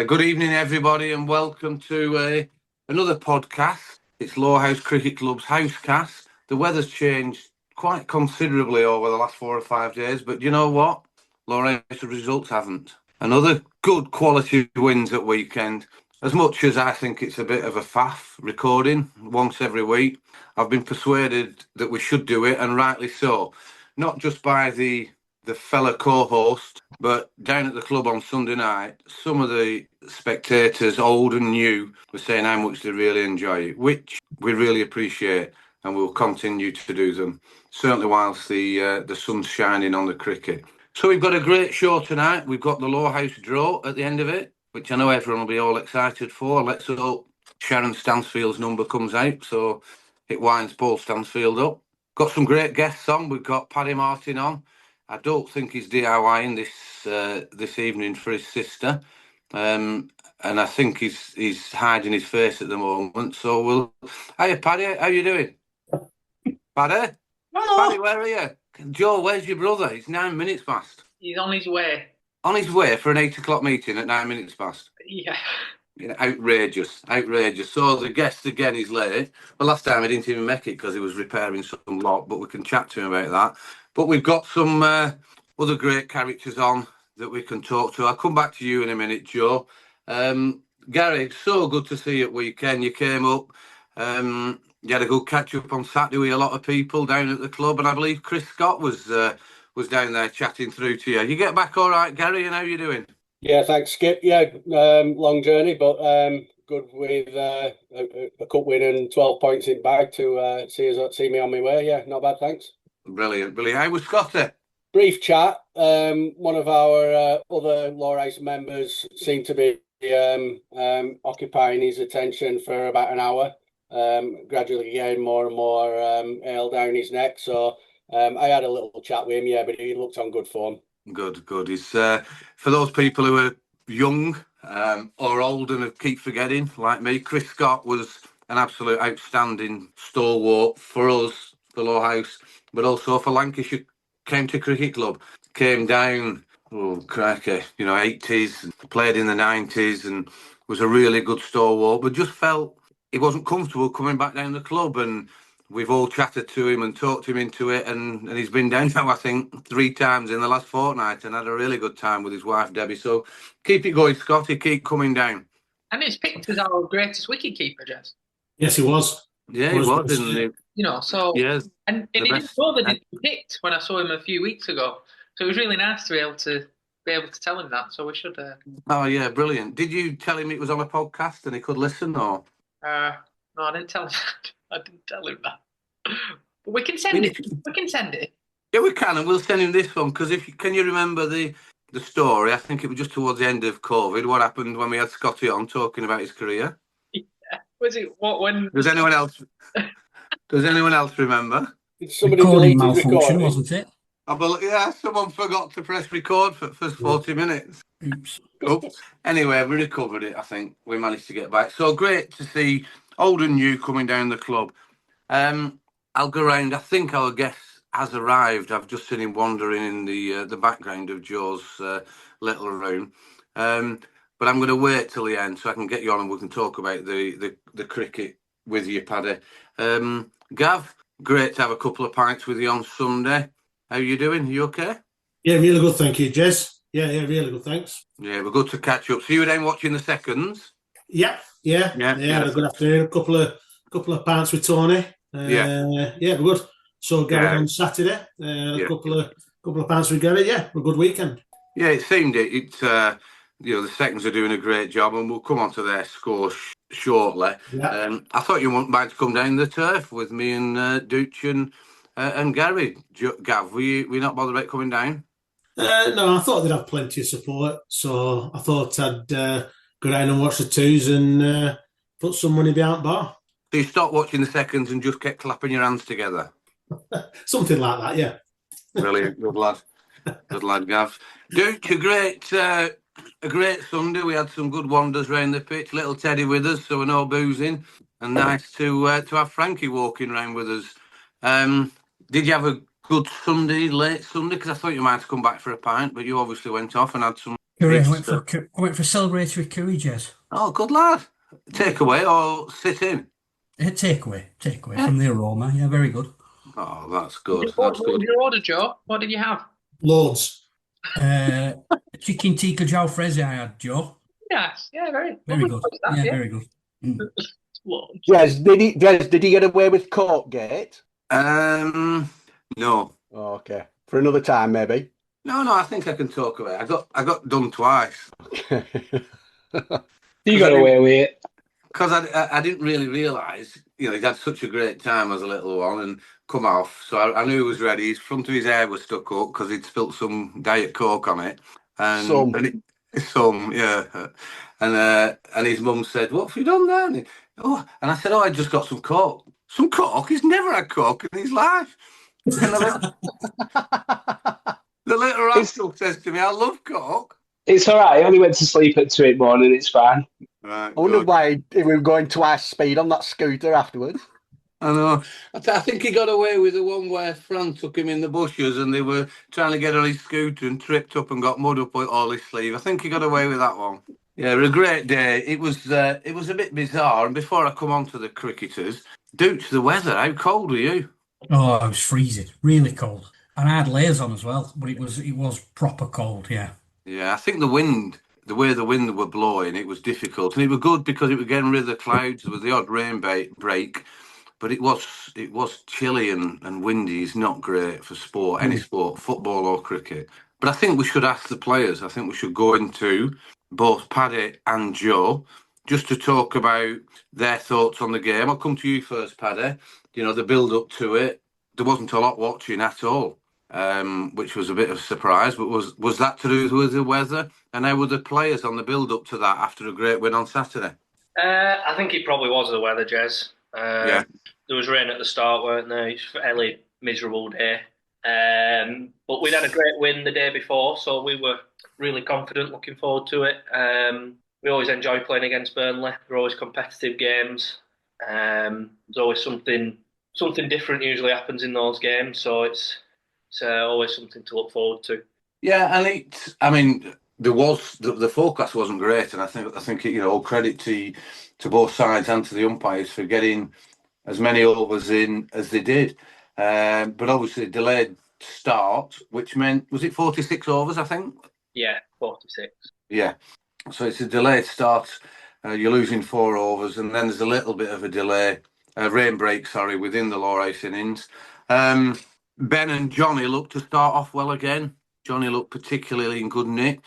Good evening, everybody, and welcome to another podcast. It's Lowerhouse Cricket Club's Housecast. The weather's changed quite considerably over the last 4 or 5 days, but you know what? Lowerhouse results haven't. Another good quality wins at weekend. As much as I think it's a bit of a faff recording once every week, I've been persuaded that we should do it, and rightly so. Not just by the fellow co-host, but down at the club on Sunday night, some of the spectators, old and new, were saying how much they really enjoy it, which we really appreciate, and we'll continue to do them, certainly whilst the sun's shining on the cricket. So we've got a great show tonight. We've got the Lowerhouse Draw at the end of it, which I know everyone will be all excited for. Let's hope Sharon Stansfield's number comes out, so it winds Paul Stansfield up. Got some great guests on. We've got Paddy Martin on. I don't think he's DIYing this evening for his sister, and I think he's hiding his face at the moment. So we'll. Hiya, Paddy. How you doing, Paddy? Hello. Paddy, where are you? Joe, where's your brother? It's 9 minutes past. He's on his way. On his way for an 8 o'clock meeting at 9 minutes past. Yeah. Outrageous. So the guest again is late. Well, last time he didn't even make it because he was repairing some lock, but we can chat to him about that. But we've got some other great characters on that we can talk to. I'll come back to you in a minute, Joe. Gary, it's so good to see you at weekend. You came up. You had a good catch up on Saturday with a lot of people down at the club, and I believe Chris Scott was down there chatting through to you. You get back all right, Gary, and how you doing? Yeah, thanks, Skip. Yeah, long journey, but good with a cup win and 12 points in bag to see me on my way. Yeah, not bad, thanks. Brilliant. How was Scotty? Brief chat. One of our other Lowerhouse members seemed to be occupying his attention for about an hour, gradually getting more and more ale down his neck. So I had a little chat with him, yeah, but he looked on good form. Good. He's for those people who are young or old and keep forgetting, like me, Chris Scott was an absolute outstanding stalwart for us, for Lowerhouse, but also for Lancashire County Cricket Club. Came down, crikey, 80s, played in the 90s and was a really good stalwart, but just felt he wasn't comfortable coming back down the club, and we've all chatted to him and talked him into it, and he's been down now, I think, 3 times in the last fortnight and had a really good time with his wife, Debbie. So keep it going, Scotty, keep coming down. And he's picked as our greatest wicketkeeper, Jess. Yes, he was. Yeah, he was, didn't he? So... Yes. And he didn't know that he'd been picked when I saw him a few weeks ago. So it was really nice to be able to tell him that. So we should... Oh, yeah, brilliant. Did you tell him it was on a podcast and he could listen, or...? No, I didn't tell him that. I didn't tell him that. But we can send it. Yeah, we can, and we'll send him this one, because can you remember the story? I think it was just towards the end of COVID. What happened when we had Scotty on talking about his career? Yeah. Was it when? Does anyone else remember? Somebody recording malfunction, wasn't it? Yeah, someone forgot to press record for the first 40 minutes. Oops. Anyway, we recovered it. I think we managed to get back. So great to see old and new coming down the club. I'll go round. I think our guest has arrived. I've just seen him wandering in the background of Joe's little room. But I'm going to wait till the end so I can get you on and we can talk about the cricket with you, Paddy. Gav, great to have a couple of pints with you on Sunday. How are you doing? Are you okay? Yeah, really good, thank you, Jez. Yeah, really good, thanks. Yeah, we're good to catch up. So you were down watching the seconds? Yeah. Had a good afternoon. A couple of pints with Tony. We're good. So Gary on Saturday. A couple of pints with Gary. Yeah, a good weekend. Yeah, it seemed it. The seconds are doing a great job, and we'll come on to their score shortly. Yeah. I thought you might come down the turf with me and Dooch and Gary. Gav, were you not bothered about coming down? No, I thought they'd have plenty of support, so I thought I'd go down and watch the twos and put some money behind the bar. So you stopped watching the seconds and just kept clapping your hands together? Something like that, yeah. Brilliant, good lad, Gav. Dooch, a great Sunday. We had some good wanders around the pitch. Little Teddy with us, so we're no boozing, and nice to have Frankie walking around with us. Did you have a good Sunday, late Sunday? Because I thought you might have come back for a pint, but you obviously went off and had some Curry. I went for celebratory curry, Jez. Oh, good lad. Takeaway or sit in? Takeaway from the aroma. Yeah, very good. Oh, that's good. What That's good. did you order, Joe? What did you have? Loads. Chicken tikka jalfrezi I had, Joe. Yes, yeah, very Good. That, yeah, very good. Jez, did he get away with Courtgate? No. Oh, okay. For another time, maybe. No, I think I can talk about it. I got done twice. You got away with it. Because I didn't really realise, he'd had such a great time as a little one and come off. So I knew he was ready. His front of his hair was stuck up because he'd spilt some Diet Coke on it. And some, yeah. And his mum said, "What have you done there?" And I said, "I just got some Coke." Some Coke? He's never had Coke in his life. And the little rascal says to me, "I love Coke." It's all right. I only went to sleep at 2 in the morning. It's fine. Right, I wonder why we were going twice speed on that scooter afterwards. I know. I think he got away with the one where Fran took him in the bushes and they were trying to get on his scooter and tripped up and got mud up all his sleeve. I think he got away with that one. Yeah, a great day. It was a bit bizarre. And before I come on to the cricketers, Dooch, the weather, how cold were you? Oh, I was freezing, really cold. And I had layers on as well, but it was proper cold, yeah. Yeah, I think the way the wind were blowing, it was difficult. And it was good because it was getting rid of the clouds. There was the odd rain break. But it was chilly and windy. It's not great for sport, any sport, football or cricket. But I think we should ask the players. I think we should go into both Paddy and Joe just to talk about their thoughts on the game. I'll come to you first, Paddy. The build up to it. There wasn't a lot watching at all, which was a bit of a surprise. But was that to do with the weather? And how were the players on the build up to that after a great win on Saturday? I think it probably was the weather, Jez. Yeah. There was rain at the start, weren't there? It's a fairly miserable day. But we'd had a great win the day before, so we were really confident, looking forward to it. We always enjoy playing against Burnley. They're always competitive games. There's always something different usually happens in those games, so it's always something to look forward to. Yeah, and there was the forecast wasn't great, and I think all credit to both sides and to the umpires for getting as many overs in as they did. But obviously delayed start, which meant, was it 46 overs, I think? Yeah, 46. Yeah. So it's a delayed start. You're losing 4 overs, and then there's a little bit of a delay, rain break, within the Lowerhouse innings. Ben and Johnny looked to start off well again. Johnny looked particularly in good nick.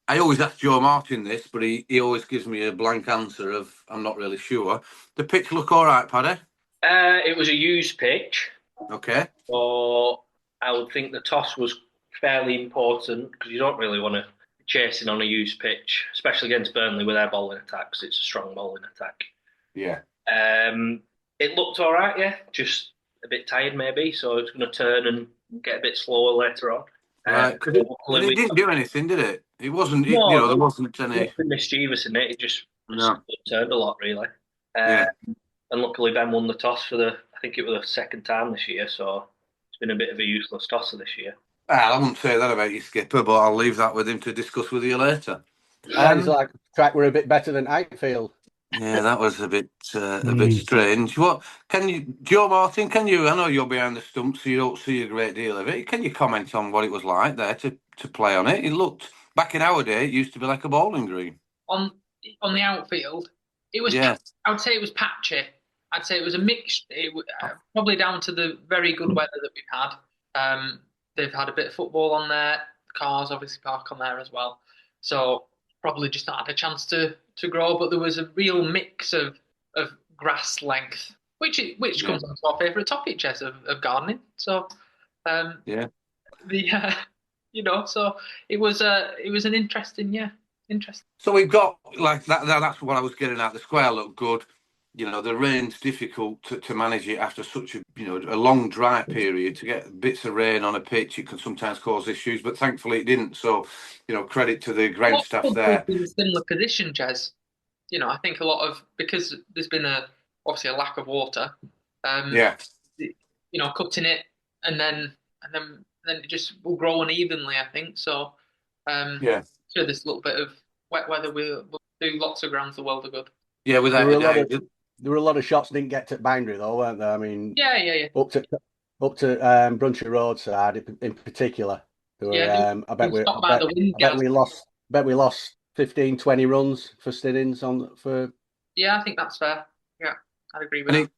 I always ask Joe Martin this, but he always gives me a blank answer of I'm not really sure. The pitch look all right, Paddy? It was a used pitch. Okay. So I would think the toss was fairly important because you don't really want to be chasing on a used pitch, especially against Burnley with their bowling attack, because it's a strong bowling attack. Yeah. It looked all right, yeah. Just a bit tired maybe, so it's going to turn and get a bit slower later on. Right, because it didn't do anything, did it? It wasn't, there wasn't any... Nothing mischievous in it. It just No. turned a lot, really. Yeah. And luckily Ben won the toss for I think it was the second time this year, so it's been a bit of a useless tosser this year. Well, I wouldn't say that about you, Skipper, but I'll leave that with him to discuss with you later. Sounds like the track were a bit better than Outfield. Yeah, that was a bit strange. What can you, Joe Martin? I know you're behind the stump, so you don't see a great deal of it. Can you comment on what it was like there to play on it? It looked, back in our day, it used to be like a bowling green. On the outfield, it was. Yeah. I would say it was patchy. I'd say it was a mix. Probably down to the very good weather that we've had. They've had a bit of football on there. The cars obviously park on there as well. So probably just not had a chance to grow. But there was a real mix of grass length, which comes onto our favourite topic, Jess, of gardening. So so it was an interesting. So we've got like that. That's what I was getting at. The square looked good. The rain's difficult to manage it after such a long dry period. To get bits of rain on a pitch, it can sometimes cause issues, but thankfully it didn't. So, credit to the ground staff there. In a similar position, Jez. I think a lot of, because there's been obviously a lack of water. Cutting it and then it just will grow unevenly, I think. So, sure this little bit of wet weather will do lots of grounds the world of good. Yeah, without a doubt. There were a lot of shots didn't get to boundary though, weren't there? I mean, Yeah. up to Brunchy Roadside in particular. There were, Yeah, I bet we lost 15, 20 runs for Stinnings for. Yeah, I think that's fair. Yeah, I'd agree with that.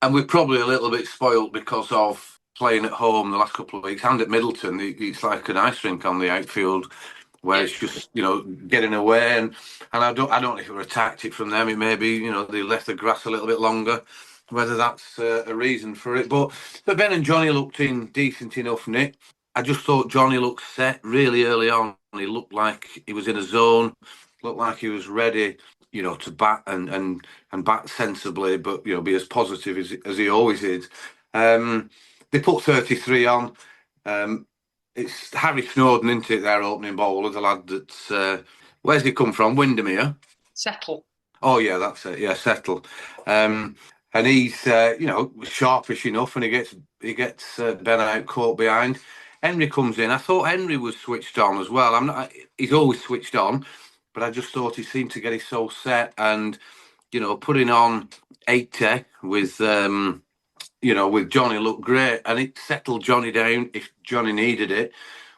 And we're probably a little bit spoilt because of playing at home the last couple of weeks. And at Middleton, it's like an ice rink on the outfield, where it's just getting away. And I don't know if it were a tactic from them. It may be they left the grass a little bit longer. Whether that's a reason for it, but Ben and Johnny looked in decent enough, Nick. I just thought Johnny looked set really early on. He looked like he was in a zone, looked like he was ready, to bat and bat sensibly, but be as positive as he always is. They put 33 on. It's Harry Snowden, isn't it? Their opening bowler, the lad that's where's he come from? Windermere. Settle. Oh yeah, that's it. Yeah, Settle. And he's sharpish enough, and he gets Ben out caught behind. Henry comes in. I thought Henry was switched on as well. He's always switched on, but I just thought he seemed to get his soul set, and putting on 80 with with Johnny looked great, and it settled Johnny down if Johnny needed it.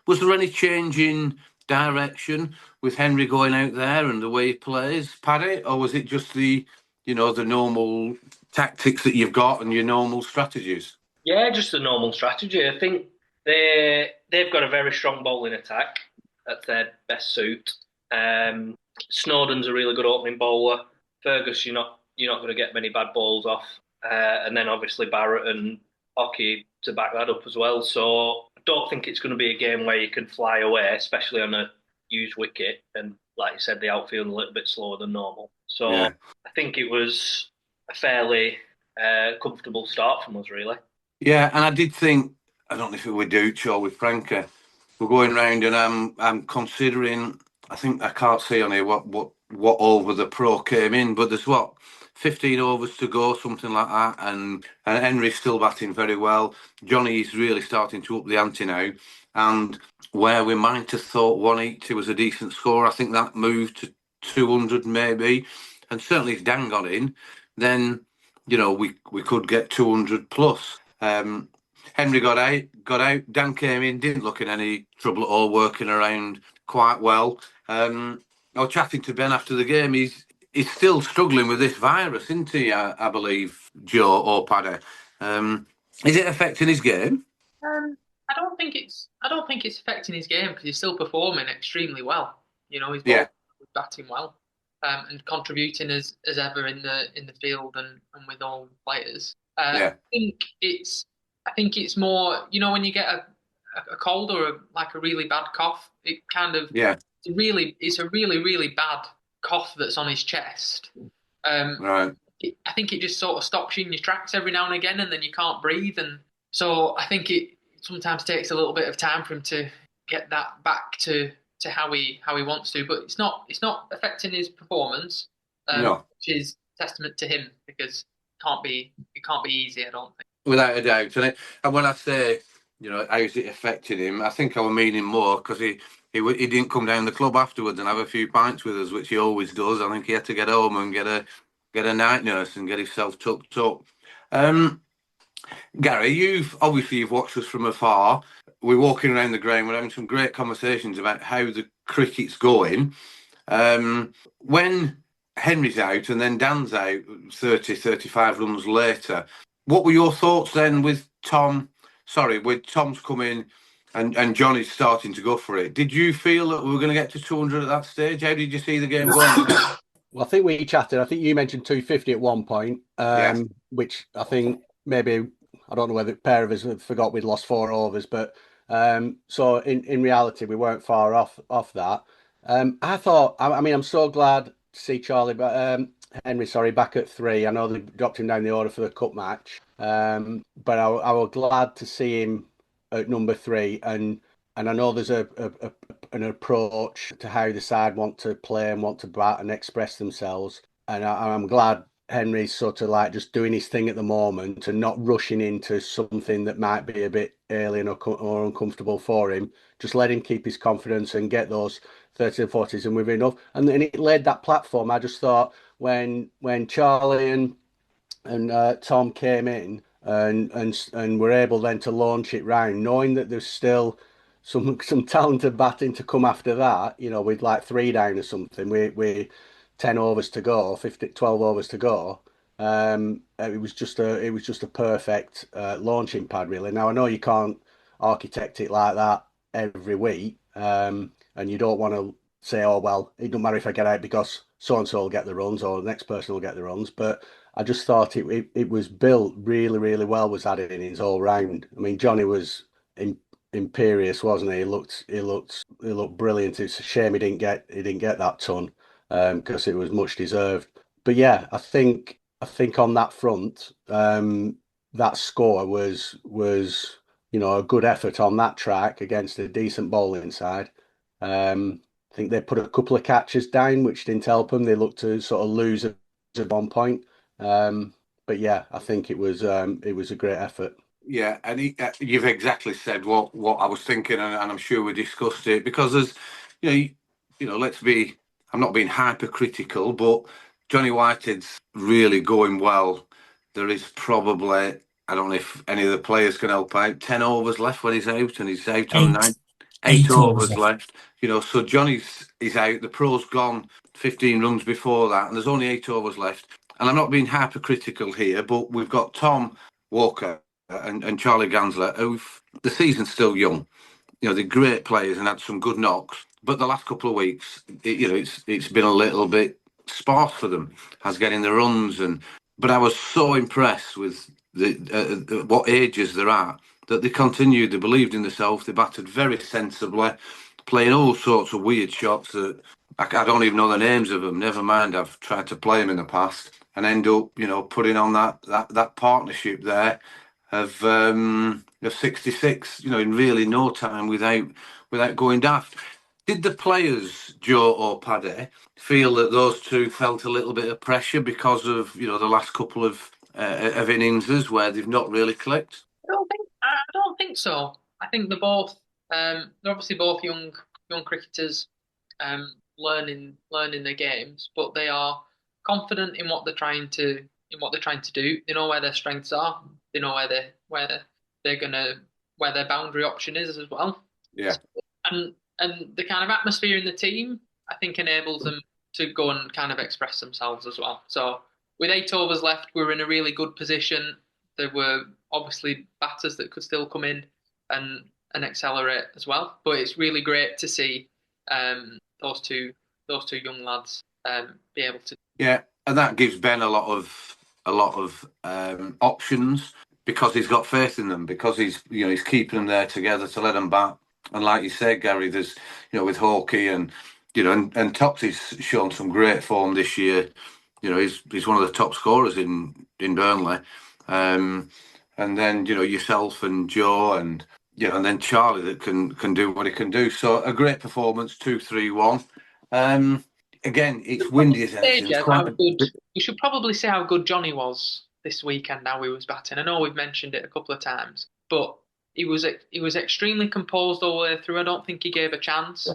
Was there any change in direction with Henry going out there and the way he plays, Paddy, or was it just the normal tactics that you've got and your normal strategies? Yeah, just the normal strategy. I think they've got a very strong bowling attack. That's their best suit. Snowden's a really good opening bowler. Fergus, you're not going to get many bad balls off. And then obviously Barrett and Hockey to back that up as well. So I don't think it's going to be a game where you can fly away, especially on a used wicket. And like you said, the outfield a little bit slower than normal. So I think it was a fairly comfortable start from us, really. Yeah, and I did think, I don't know if it was Dooch or with Frankie, we're going round and I'm considering, I think I can't see on here what over the pro came in, but there's 15 overs to go, something like that, and Henry's still batting very well. Johnny's really starting to up the ante now, and where we might have thought 180 was a decent score, I think that moved to 200 maybe, and certainly if Dan got in, then we could get 200 plus. Henry got out. Dan came in, didn't look in any trouble at all, working around quite well. I was chatting to Ben after the game. He's still struggling with this virus, isn't he? I believe, Joe or Paddy. Is it affecting his game? I don't think it's affecting his game because he's still performing extremely well. He's batting well and contributing as ever in the field and with all the players. I think it's more when you get a cold or a really bad cough, it kind of it's a really bad cough that's on his chest. Right. I think it just sort of stops you in your tracks every now and again, and then you can't breathe, and so I think it sometimes takes a little bit of time for him to get that back to how he wants to. But it's not affecting his performance, which is testament to him because it can't be easy. I don't think. Without a doubt, and when I say how is it affecting him, I think I was meaning more because he didn't come down the club afterwards and have a few pints with us, which he always does. I think he had to get home and get a night nurse and get himself tucked up. Gary, you've watched us from afar. We're walking around the ground. We're having some great conversations about how the cricket's going. When Henry's out and then Dan's out 30, 35 runs later, what were your thoughts then with Tom? Sorry, with Tom's coming and Johnny's starting to go for it. Did you feel that we were going to get to 200 at that stage? How did you see the game going? Well, I think we chatted. I think you mentioned 250 at one point, which I think maybe, I don't know whether a pair of us forgot we'd lost 4 overs, but so in reality, we weren't far off that. I thought, I'm so glad to see Henry back at 3. I know they dropped him down the order for the cup match, but I was glad to see him at number 3, and I know there's an approach to how the side want to play and want to bat and express themselves, and I'm glad Henry's sort of like just doing his thing at the moment and not rushing into something that might be a bit alien or uncomfortable for him. Just let him keep his confidence and get those 30s and 40s, and we've enough. And then it laid that platform. I just thought when Charlie and Tom came in and were able then to launch it round, knowing that there's still some talented batting to come after that, with like 3 down or something, we 10 overs to go, 12 overs to go. It was just a perfect launching pad, really. Now I know you can't architect it like that every week, and you don't want to say, oh well, it doesn't matter if I get out because so and so will get the runs or the next person will get the runs. But I just thought it was built really, really well, was added in his all round. I mean, Johnny was imperious, wasn't he? He looked brilliant. It's a shame he didn't get that ton, because it was much deserved. But yeah, I think on that front, that score was a good effort on that track against a decent bowling side. I think they put a couple of catches down, which didn't help them. They looked to sort of lose at one point. But yeah, I think it was a great effort. Yeah, and you've exactly said what I was thinking, and I'm sure we discussed it, because there's, I'm not being hypercritical, but Johnny Whitehead's really going well. There is probably, I don't know if any of the players can help out, 10 overs left when he's out, and he's out on 8 overs left. So Johnny's out, the pro's gone 15 runs before that, and there's only 8 overs left. And I'm not being hypercritical here, but we've got Tom Walker and Charlie Gansler, the season's still young. They're great players and had some good knocks, but the last couple of weeks, it's been a little bit sparse for them, as getting the runs. But I was so impressed with what ages they're at, that they continued, they believed in themselves, they batted very sensibly, playing all sorts of weird shots that I don't even know the names of them. Never mind, I've tried to play them in the past, and end up, putting on that partnership there of 66, in really no time without going daft. Did the players, Joe or Paddy, feel that those two felt a little bit of pressure because of the last couple of innings where they've not really clicked? I don't think so. I think they're both they're obviously both young cricketers, learning their games, but they are confident in what they're trying to do. They know where their strengths are. They know where their boundary option is as well. Yeah. And the kind of atmosphere in the team, I think, enables them to go and kind of express themselves as well. So with 8 overs left, we were in a really good position. There were obviously batters that could still come in and accelerate as well. But it's really great to see those two young lads be able to. Yeah, and that gives Ben a lot of options, because he's got faith in them, because he's keeping them there together to let them bat. And like you said, Gary, there's with Hawkeye and and Topsy's shown some great form this year. He's one of the top scorers in Burnley. And then yourself and Joe and then Charlie that can do what he can do. So a great performance, 2-3-1. Again, it's windy as anything. We should probably say how good Johnny was this weekend, how he was batting. I know we've mentioned it a couple of times, but he was extremely composed all the way through. I don't think he gave a chance.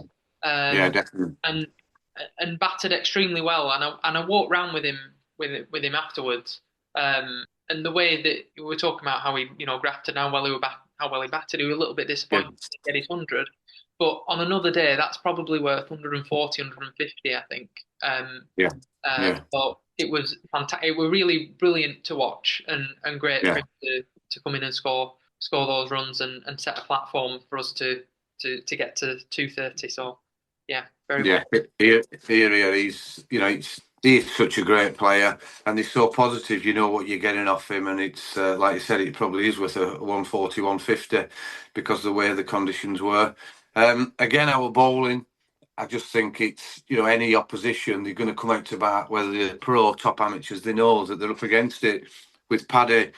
Yeah, definitely. And batted extremely well. And I walked round with him afterwards. And the way that we were talking about how he grafted, how well he batted, he was a little bit disappointed to get his 100. But on another day, that's probably worth 140, 150, I think. But it was fantastic. It was really brilliant to watch, and great for him to come in and score those runs and set a platform for us to get to 230. So yeah, very well. He's such a great player, and he's so positive. You know what you're getting off him, and it's like you said, it probably is worth a 140, 150 because of the way the conditions were. Again, our bowling, I just think it's any opposition, they're going to come out to bat, whether they're pro, top amateurs, they know that they're up against it. With Paddy,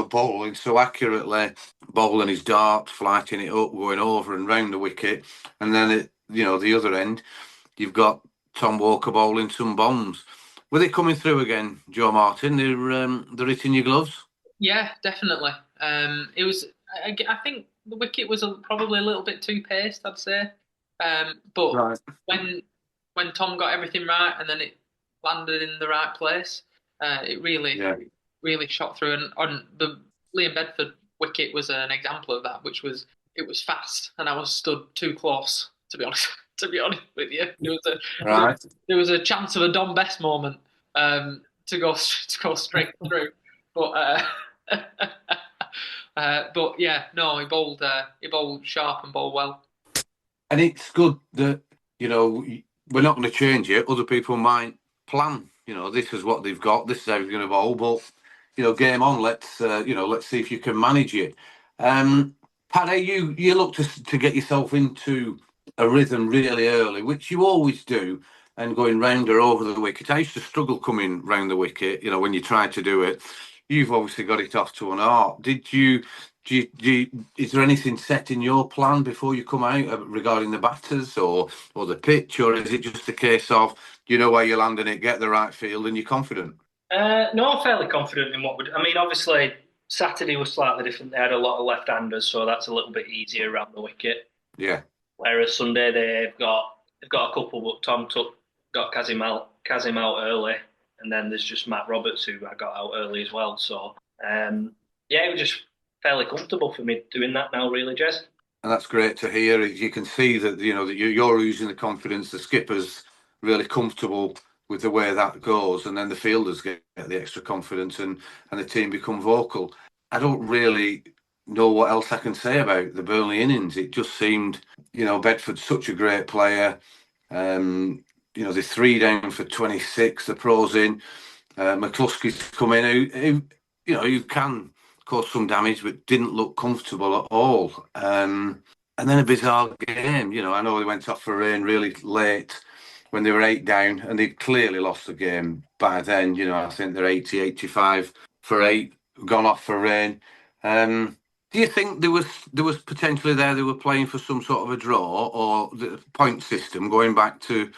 bowling so accurately, bowling his darts, flighting it up, going over and round the wicket, and then the other end, you've got Tom Walker bowling some bombs. Were they coming through again, Joe Martin? They're hitting your gloves? Yeah, definitely. It was. I think the wicket was probably a little bit too paced, I'd say. But Right. when Tom got everything right and then it landed in the right place, it really shot through. And on the Liam Bedford wicket was an example of that, which was it was fast, and I was stood too close, to be honest. To be honest with you, there was a chance of a Don Best moment to go straight through, but but yeah, no, he bowled sharp and bowled well. And it's good that, we're not going to change it. Other people might plan, this is what they've got, this is how they're going to bowl, but, game on, let's see if you can manage it. Paddy, you look to get yourself into a rhythm really early, which you always do, and going round or over the wicket. I used to struggle coming round the wicket, when you try to do it. You've obviously got it off to an art. Is there anything set in your plan before you come out regarding the batters or the pitch, or is it just a case of where you're landing it, get the right field, and you're confident? No, I'm fairly confident in obviously Saturday was slightly different. They had a lot of left-handers, so that's a little bit easier around the wicket. Yeah. Whereas Sunday they've got a couple, but Tom got Kazim out early, and then there's just Matt Roberts who I got out early as well. So it was just fairly comfortable for me doing that now, really, Jez. And that's great to hear. You can see that that you're using the confidence. The skipper's really comfortable with the way that goes, and then the fielders get the extra confidence, and the team become vocal. I don't really know what else I can say about the Burnley innings. It just seemed, Bedford's such a great player. The 3 down for 26, the pros in. McCluskey's come in, who can cause some damage, but didn't look comfortable at all. And then a bizarre game. I know they went off for rain really late when they were 8 down, and they'd clearly lost the game by then. I think they're 80, 85 for 8, gone off for rain. Do you think there was potentially they were playing for some sort of a draw or the point system going back to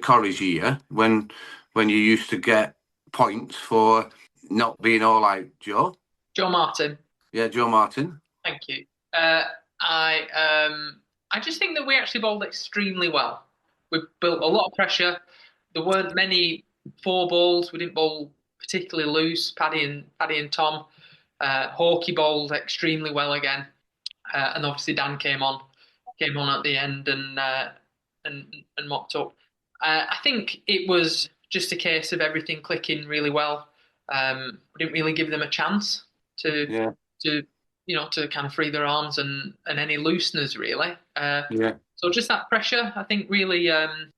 Corrie's year when you used to get points for not being all out, Joe? Joe Martin. Yeah, Joe Martin. Thank you. I just think that we actually bowled extremely well. We built a lot of pressure. There weren't many 4 balls. We didn't bowl particularly loose. Paddy and Tom. Hawkey bowled extremely well again, and obviously Dan came on at the end and mopped up. I think it was just a case of everything clicking really well. We didn't really give them a chance to kind of free their arms and any looseness really. So just that pressure, I think, really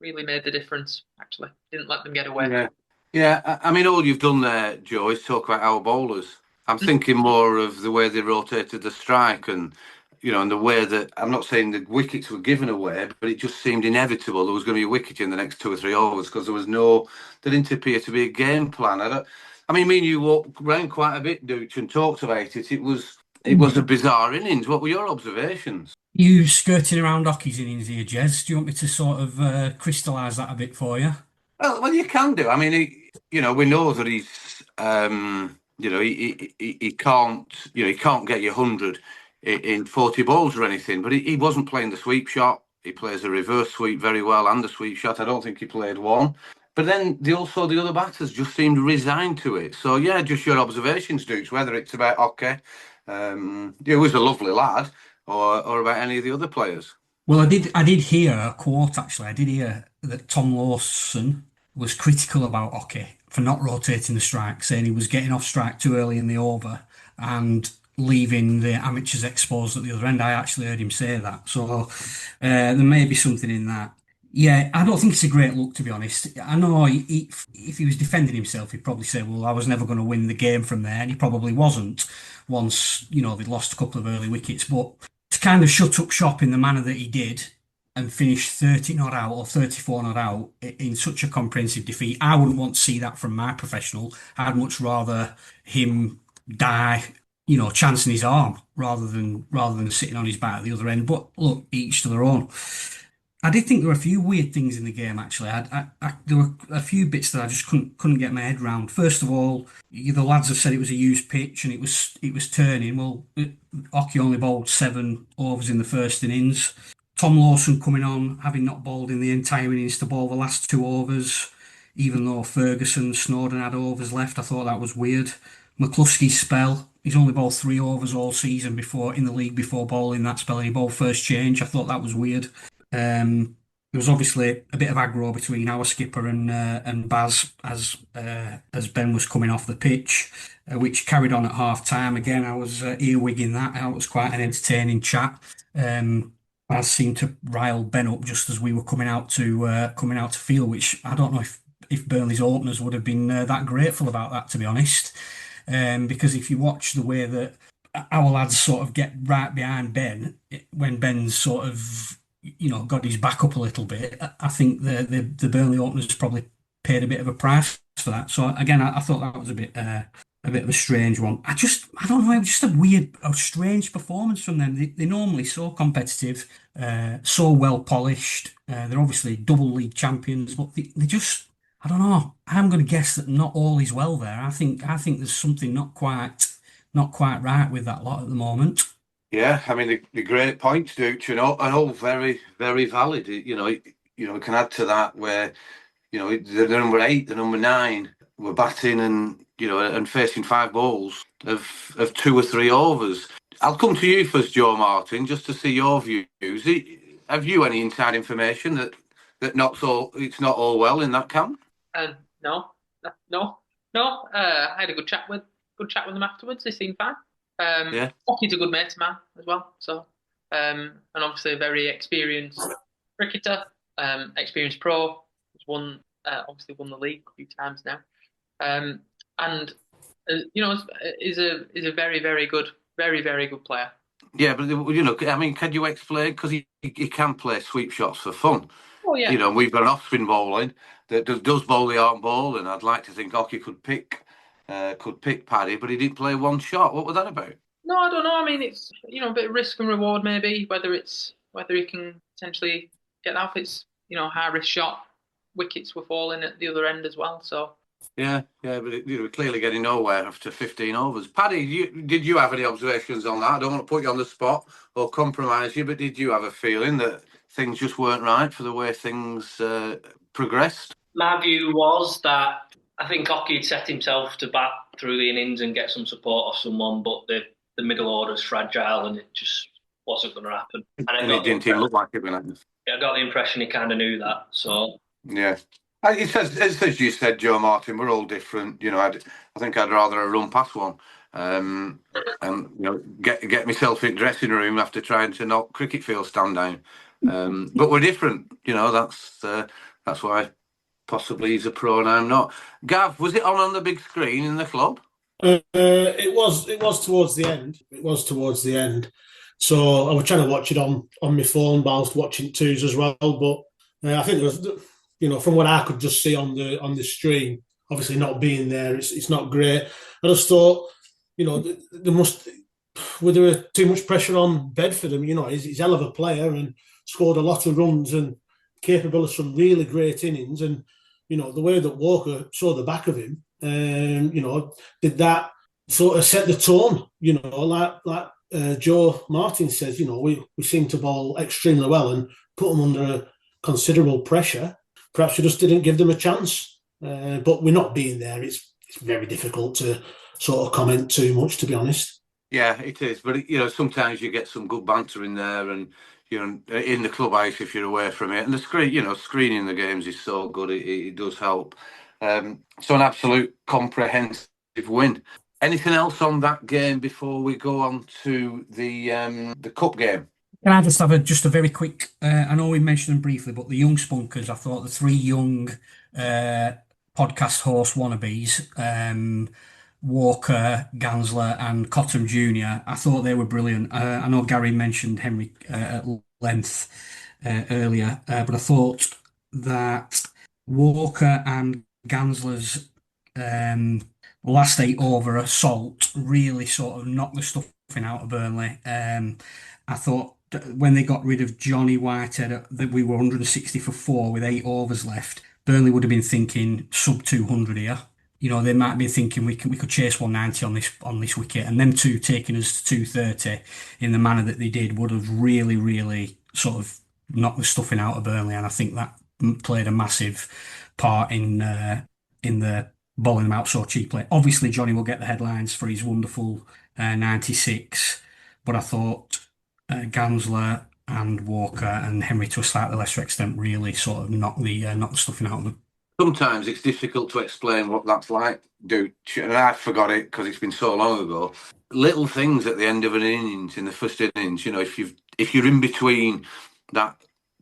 made the difference. Actually, didn't let them get away. Yeah. I mean, all you've done there, Joe, is talk about our bowlers. I'm thinking more of the way they rotated the strike and the way that, I'm not saying the wickets were given away, but it just seemed inevitable there was going to be a wicket in the next 2 or 3 overs because there didn't appear to be a game plan. Me and you walked around quite a bit, Dooch, and talked about it. It was a bizarre innings. What were your observations? You skirting around Hockey's innings here, Jez. Do you want me to sort of crystallise that a bit for you? Well, you can do. I mean, we know that he's, he can't get you 100 in 40 balls or anything, but he wasn't playing the sweep shot. He plays a reverse sweep very well and the sweep shot. I don't think he played one. But then the other batters just seemed resigned to it. So, yeah, just your observations, Dukes, whether it's about Hockey, he was a lovely lad, or about any of the other players. Well, I did hear a quote, actually. I did hear that Tom Lawson was critical about Hockey for not rotating the strike, saying he was getting off strike too early in the over and leaving the amateurs exposed at the other end. I actually heard him say that. So there may be something in that. Yeah, I don't think it's a great look, to be honest. I know if he was defending himself, he'd probably say, well, I was never going to win the game from there, and he probably wasn't once, they'd lost a couple of early wickets. But to kind of shut up shop in the manner that he did and finish 30 not out or 34 not out in such a comprehensive defeat, I wouldn't want to see that from my professional. I'd much rather him die, chancing his arm rather than sitting on his back at the other end. But look, each to their own. I did think there were a few weird things in the game. Actually, there were a few bits that I just couldn't get my head around. First of all, the lads have said it was a used pitch and it was turning. Well, Ocky only bowled 7 overs in the first innings. Tom Lawson coming on, having not bowled in the entire innings to bowl the last 2 overs, even though Ferguson, Snowden had overs left. I thought that was weird. McCluskey's spell. He's only bowled 3 overs all season before in the league before bowling that spell, and he bowled first change. I thought that was weird. There was obviously a bit of aggro between our skipper and Baz as Ben was coming off the pitch, which carried on at half time. Again, I was earwigging that. It was quite an entertaining chat. Baz seemed to rile Ben up just as we were coming out to field, which I don't know if Burnley's openers would have been that grateful about that, to be honest. Because if you watch the way that our lads sort of get right behind Ben when Ben's sort of got his back up a little bit, I think the Burnley openers probably paid a bit of a price for that. So again, I thought that was a bit of a strange one. I don't know, it was just a strange performance from them. They're normally so competitive, so well polished. They're obviously double league champions, but they just, I don't know. I'm going to guess that not all is well there. I think there's something not quite right with that lot at the moment. Yeah, I mean the great points, Duke, and all very, very valid. We can add to that where the number 8, the number 9 were batting and facing 5 balls of 2 or 3 overs. I'll come to you first, Joe Martin, just to see your views. Have you any inside information that it's not all well in that camp? No. I had a good chat with them afterwards. They seemed fine. Ocky's a good mate of mine as well. So, and obviously a very experienced cricketer, experienced pro. Obviously won the league a few times now. And is a very, very good player. Yeah, but I mean, can you explain? Because he can play sweep shots for fun. Oh yeah. We've got an off-spin bowling that does bowl the arm ball, and I'd like to think Ocky could pick Paddy, but he didn't play one shot. What was that about? No, I don't know. I mean, it's a bit of risk and reward maybe. Whether he can potentially get off. It's high risk shot. Wickets were falling at the other end as well. So yeah, but we're clearly getting nowhere after 15 overs. Paddy, did you have any observations on that? I don't want to put you on the spot or compromise you, but did you have a feeling that things just weren't right for the way things progressed? My view was that I think Ocky had set himself to bat through the innings and get some support off someone, but the middle order's fragile and it just wasn't going to happen. And it didn't even look like it was going to happen. I got the impression he kind of knew that. So yeah. It's as you said, Joe Martin, we're all different. I think I'd rather a run past one, and get myself in the dressing room after trying to knock cricket field stand down. But we're different. That's why possibly he's a pro and I'm not. Gav, was it on the big screen in the club? It was towards the end. It was towards the end. So I was trying to watch it on my phone whilst watching twos as well. But I think there was, from what I could just see on the stream, obviously not being there, it's not great. I just thought, there were too much pressure on Bedford. He's a hell of a player and scored a lot of runs and capable of some really great innings. And the way that Walker saw the back of him, did that sort of set the tone? Like Joe Martin says, we seem to bowl extremely well and put them under considerable pressure. Perhaps we just didn't give them a chance. But we're not being there. It's very difficult to sort of comment too much, to be honest. Yeah, it is. But sometimes you get some good banter in there, and in the clubhouse if you're away from it. And the screen, screening the games is so good. It does help. So an absolute comprehensive win. Anything else on that game before we go on to the cup game? Can I just have a very quick? I know we mentioned them briefly, but the young spunkers. I thought the 3 young podcast host wannabes, Walker, Gansler, and Cottam Jr. I thought they were brilliant. I know Gary mentioned Henry at length earlier, but I thought that Walker and Gansler's last 8 over assault really sort of knocked the stuffing out of Burnley. I thought when they got rid of Johnny Whitehead, that we were 160 for 4 with 8 overs left, Burnley would have been thinking sub 200 here. You know, they might have been thinking we could chase 190 on this wicket, and them two taking us to 230 in the manner that they did would have really, really sort of knocked the stuffing out of Burnley, and I think that played a massive part in the bowling them out so cheaply. Obviously, Johnny will get the headlines for his wonderful 96, but I thought Gansler and Walker and Henry to a slightly lesser extent really sort of knocked the stuffing out of them. Sometimes it's difficult to explain what that's like, dude. And I forgot it because it's been so long ago. Little things at the end of an innings, in the first innings, you know, if you're in between that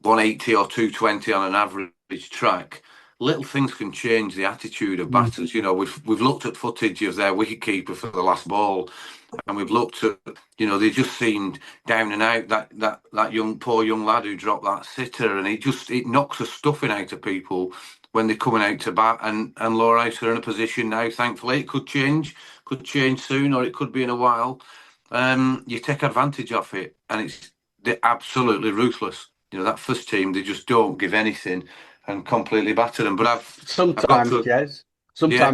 180 or 220 on an average track, little things can change the attitude of batters. You know, we've looked at footage of their wicketkeeper for the last ball, and we've looked at, you know, they just seemed down and out. That poor young lad who dropped that sitter, and it knocks the stuffing out of people when they're coming out to bat. And Lowerhouse are in a position now, thankfully. It could change soon, or it could be in a while. You take advantage of it, and they're absolutely ruthless. You know, that first team, they just don't give anything and completely batter them. But sometimes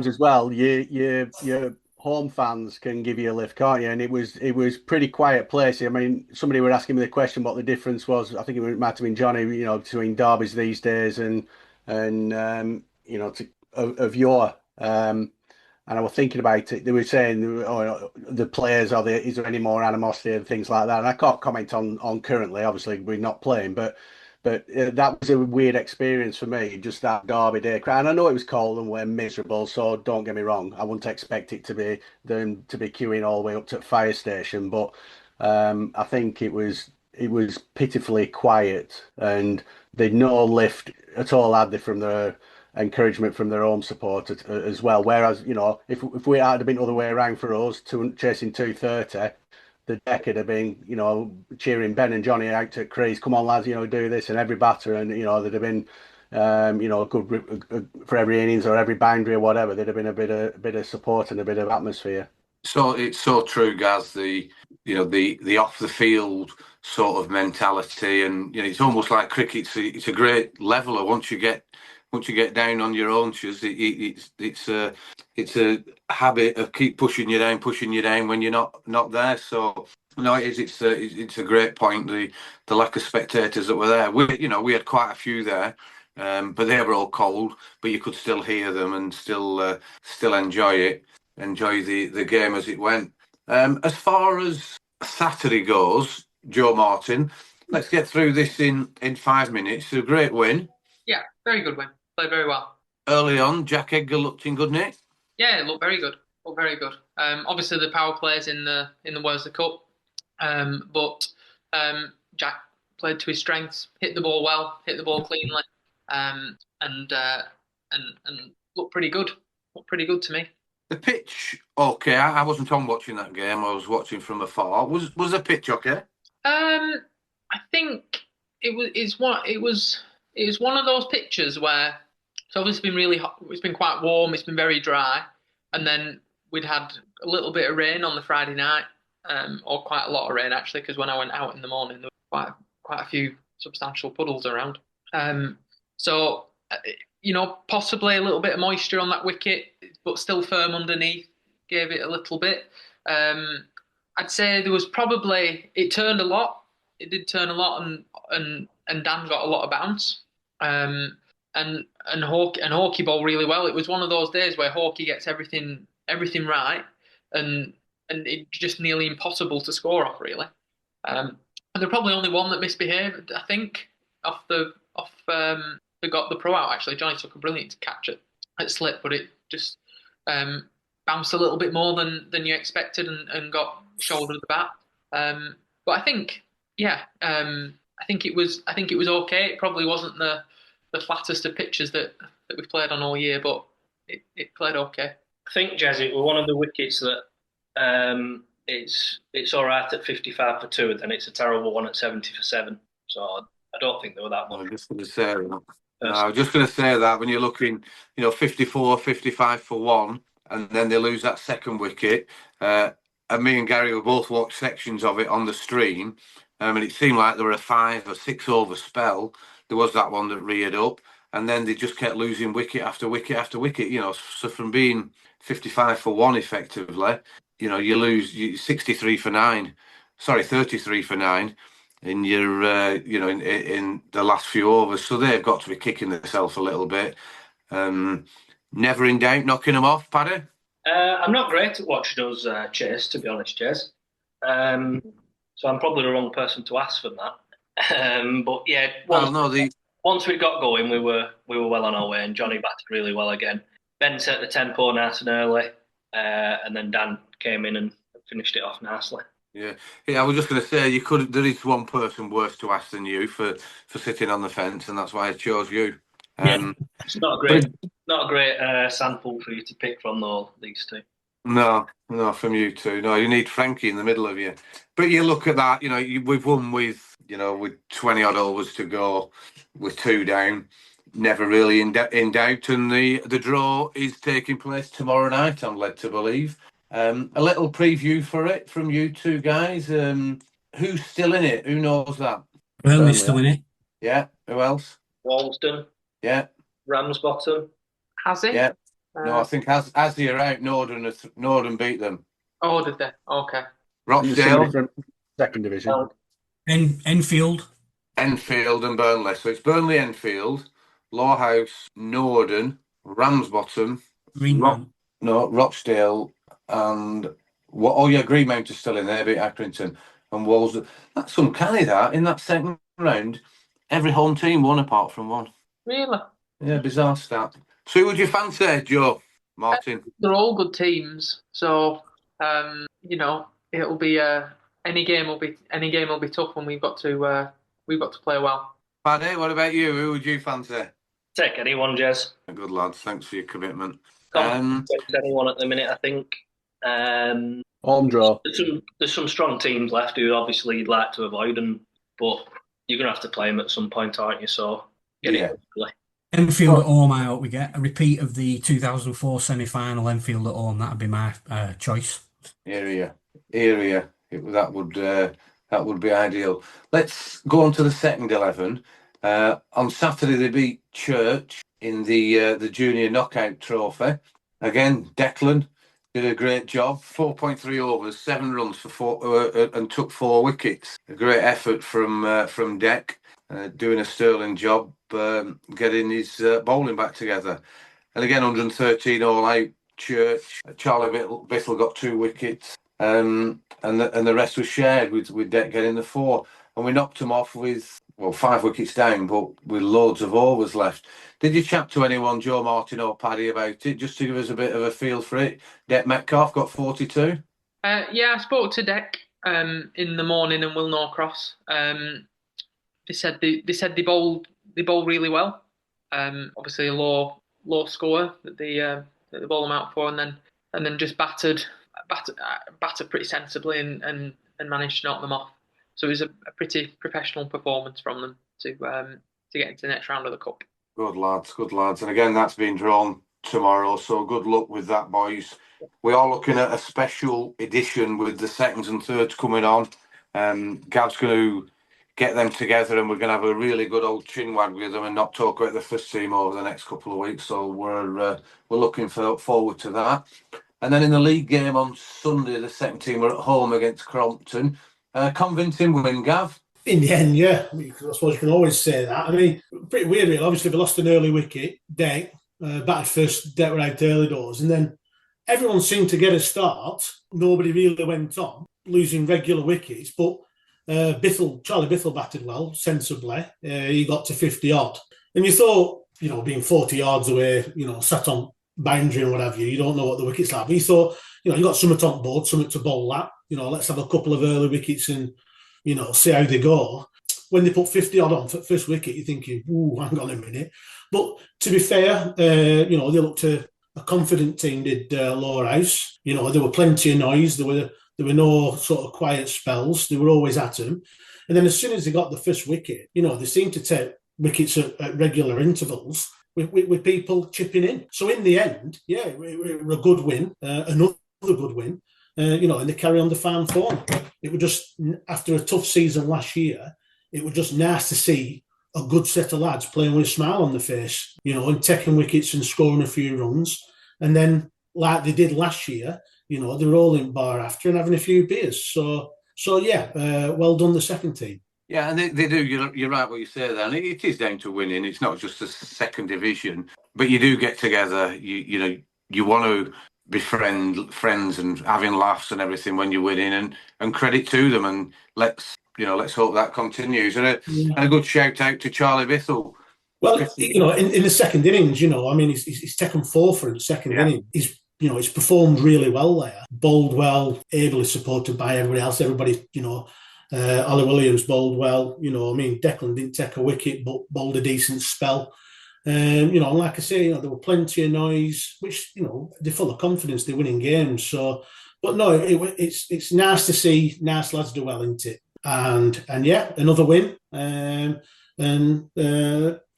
as well, your home fans can give you a lift, can't you? And it was pretty quiet place. I mean, somebody were asking me the question what the difference was. I think it might have been Johnny, you know, between derbies these days and you know, of yore. And I was thinking about it. They were saying, the players, is there any more animosity and things like that? And I can't comment on currently. Obviously, we're not playing, but that was a weird experience for me. Just that derby day, and I know it was cold and we're miserable. So don't get me wrong. I wouldn't expect it to be them to be queuing all the way up to the fire station, but I think it was pitifully quiet, and they'd no lift at all, had they, from their encouragement from their home support as well. Whereas, you know, if we had been the other way around for us, chasing 230, the deck would have been, you know, cheering Ben and Johnny out to crease. Come on, lads, you know, do this, and every batter, and you know, there'd have been, you know, good for every innings or every boundary or whatever. There'd have been a bit of support and a bit of atmosphere. So it's so true, Gaz. The off the field sort of mentality, and you know, it's almost like cricket. It's a great leveler once you get down on your own shoes. It's a habit of keep pushing you down when you're not there. So no, it's a great point. The lack of spectators that were there. We had quite a few there, but they were all cold. But you could still hear them and still enjoy it. Enjoy the game as it went. As far as Saturday goes, Joe Martin, let's get through this in 5 minutes. A great win. Yeah, very good win. Played very well. Early on, Jack Edgar looked in good nick. Yeah, it looked very good. Obviously the power plays in the Worsley Cup, but Jack played to his strengths, hit the ball well, hit the ball cleanly, and looked pretty good. Looked pretty good to me. The pitch, okay. I wasn't on watching that game. I was watching from afar. Was the pitch okay? I think it was one of those pitches where it's obviously been really hot. It's been quite warm. It's been very dry, and then we'd had a little bit of rain on the Friday night, or quite a lot of rain actually, because when I went out in the morning, there were quite a few substantial puddles around. So you know, possibly a little bit of moisture on that wicket, but still firm underneath, gave it a little bit. I'd say there was it turned a lot. It did turn a lot, and Dan got a lot of bounce. And Hawkey bowled really well. It was one of those days where Hawkey gets everything right, and it's just nearly impossible to score off, really. And they're probably only one that misbehaved, I think, they got the pro out, actually. Johnny took a brilliant catch at slip, but it just bounced a little bit more than you expected and got shoulder of the bat. But I think, I think it was okay. It probably wasn't the flattest of pitches that we've played on all year, but it played okay. I think, Jazzy, we're one of the wickets that it's all right at 55 for 2, and then it's a terrible one at 70 for 7. So I don't think they were that much. I was just going to say that when you're looking, 54, 55 for 1, and then they lose that second wicket. And me and Gary will both watch sections of it on the stream. and it seemed like there were a 5 or 6 over spell. There was that one that reared up, and then they just kept losing wicket after wicket after wicket. So from being 55 for 1 effectively, you lose 63 for 9. Sorry, 33 for 9 in your in the last few overs. So they've got to be kicking themselves a little bit. Never in doubt, knocking them off, Paddy. I'm not great at watching us chase, to be honest, Jez. So I'm probably the wrong person to ask for that. But yeah, once we got going, we were well on our way, and Johnny batted really well again. Ben set the tempo nice and early, and then Dan came in and finished it off nicely. Yeah. I was just going to say there is one person worse to ask than you for sitting on the fence, and that's why I chose you. It's not a great sample for you to pick from though, these two. No, from you two. No, you need Frankie in the middle of you. But you look at that, we've won with 20 odd overs to go, with 2 down, never really in doubt, and the draw is taking place tomorrow night, I'm led to believe. A little preview for it from you two guys. Who's still in it? Who knows that? Burnley's still in it. Yeah. Who else? Walsden. Yeah. Ramsbottom. Has he? Yeah. No, I think as they are out, Norden beat them. Oh, did they? Okay. Rochdale. Second division. Enfield. Enfield and Burnley. So it's Burnley, Enfield, Lowerhouse, Norden, Ramsbottom, Rochdale, and Greenmount is still in there, beat Accrington and Wolves. That's uncanny that in that second round, every home team won apart from one. Really? Yeah, bizarre stat. So who would you fancy, Joe Martin? They're all good teams, so it'll be any game will be tough when we've got to play well. Paddy, what about you? Who would you fancy? Take anyone, Jez. Good lads, thanks for your commitment. Take anyone at the minute, I think. Home draw. There's some strong teams left who obviously you'd like to avoid, but you're going to have to play them at some point, aren't you? So get it quickly. Enfield at home, I hope we get a repeat of the 2004 semi-final. Enfield at home, that'd be my choice. Area. That would be ideal. Let's go on to the second 11. On Saturday they beat Church in the junior knockout trophy. Again, Declan did a great job. 4.3 overs, 7 runs for 4, and took 4 wickets. A great effort from Deck, doing a sterling job, getting his bowling back together. And again, 113 all out. Church. Charlie Bittle got 2 wickets, and the rest was shared with Deck getting the 4. And we knocked them off with 5 wickets down, but with loads of overs left. Did you chat to anyone, Joe Martin or Paddy, about it, just to give us a bit of a feel for it? Deck Metcalf got 42. Yeah, I spoke to Deck in the morning and Will Norcross. They said they bowled really well. Obviously a low score that they bowl them out for, and then just battered pretty sensibly and managed to knock them off. So it was a pretty professional performance from them to get into the next round of the cup. Good lads. And again, that's being drawn tomorrow. So good luck with that, boys. We are looking at a special edition with the seconds and thirds coming on. Gav's going to get them together, and we're going to have a really good old chinwag with them and not talk about the first team over the next couple of weeks. So we're looking forward to that. And then in the league game on Sunday, the second team are at home against Crompton. Convincing win, Gav? In the end, yeah. I suppose you can always say that. I mean, pretty weird, really. Obviously, we lost an early wicket. Deck batted first, Deck were out early doors. And then everyone seemed to get a start. Nobody really went on, losing regular wickets. But Charlie Bittle batted well, sensibly. He got to 50 odd. And you thought, being 40 yards away, sat on boundary or whatever, you don't know what the wicket's like. But you thought, you got something on board, something to bowl at. Let's have a couple of early wickets and, see how they go. When they put 50 odd on for first wicket, you're thinking, ooh, hang on a minute. But to be fair, they looked a confident team, did Lowerhouse. There were plenty of noise. There were no sort of quiet spells. They were always at them. And then as soon as they got the first wicket, they seemed to take wickets at regular intervals with people chipping in. So in the end, yeah, it was a good win, another good win. and they carry on the farm form. It was just, after a tough season last year, it was just nice to see a good set of lads playing with a smile on their face, and taking wickets and scoring a few runs. And then, like they did last year, they're all in bar after and having a few beers. So well done, the second team. Yeah, and they do. You're right what you say there. And it is down to winning. It's not just a second division, but you do get together. You want to be friends and having laughs and everything when you're winning, and credit to them. And let's hope that continues. And a good shout out to Charlie Bithell. Well, in the second innings, he's taken 4 for the second inning. He's performed really well there. Bowled well, ably supported by everybody else. Everybody, Ollie Williams bowled well. Declan didn't take a wicket, but bowled a decent spell. And like I say, there were plenty of noise, which, they're full of confidence, they're winning games. So, but no, it's nice to see nice lads do well, isn't it? And another win.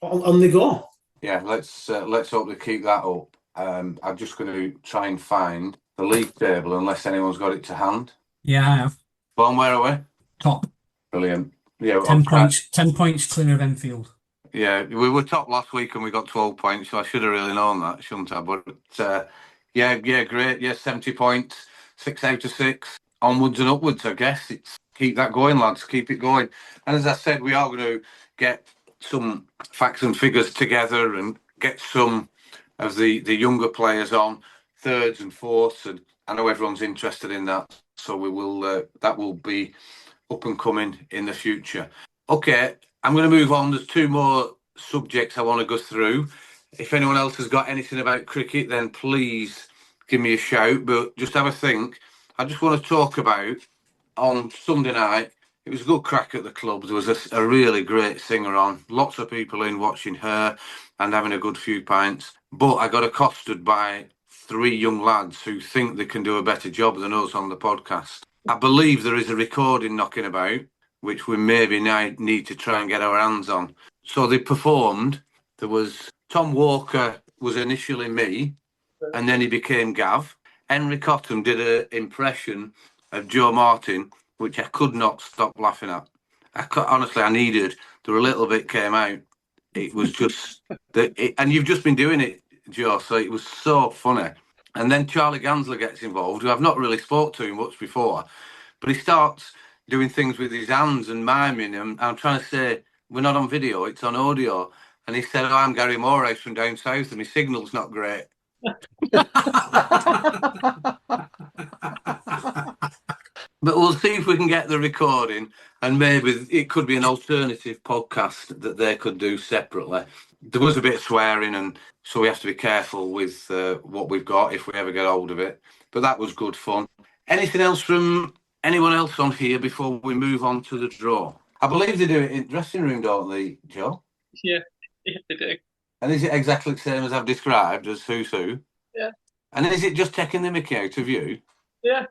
On they go. Yeah, let's hope they keep that up. I'm just going to try and find the league table, unless anyone's got it to hand. Yeah, I have. Bon, where are we? Top. Brilliant. Yeah, 10 points. 10 points clear of Enfield. Yeah, we were top last week and we got 12 points, so I should have really known that, shouldn't I? But great. Yeah, 70 points, 6 out of 6, onwards and upwards. I guess it's keep that going, lads. Keep it going. And as I said, we are going to get some facts and figures together and get some of the younger players on, thirds and fourths, and I know everyone's interested in that, so we will. That will be up and coming in the future. Okay, I'm going to move on. There's 2 more subjects I want to go through. If anyone else has got anything about cricket, then please give me a shout. But just have a think. I just want to talk about, on Sunday night, it was a good crack at the club. There was a really great singer on. Lots of people in watching her and having a good few pints. But I got accosted by 3 young lads who think they can do a better job than us on the podcast. I believe there is a recording knocking about, which we maybe need to try and get our hands on. So they performed. There was Tom Walker was initially me, and then he became Gav. Henry Cotton did an impression of Joe Martin, which I could not stop laughing at. Honestly, I needed. There a little bit came out. It was just and you've just been doing it, Joe. So it was so funny. And then Charlie Gansler gets involved, who I've not really spoke to him much before, but he starts doing things with his hands and miming him. I'm trying to say, we're not on video, it's on audio. And he said, I'm Gary Morehouse from down south and my signal's not great. But we'll see if we can get the recording, and maybe it could be an alternative podcast that they could do separately. There was a bit of swearing, and so we have to be careful with what we've got if we ever get hold of it. But that was good fun. Anything else from anyone else on here before we move on to the draw? I believe they do it in the dressing room, don't they, Joe? Yeah, they do. And is it exactly the same as I've described, as who's who? Yeah. And is it just taking the mickey out of you? Yeah.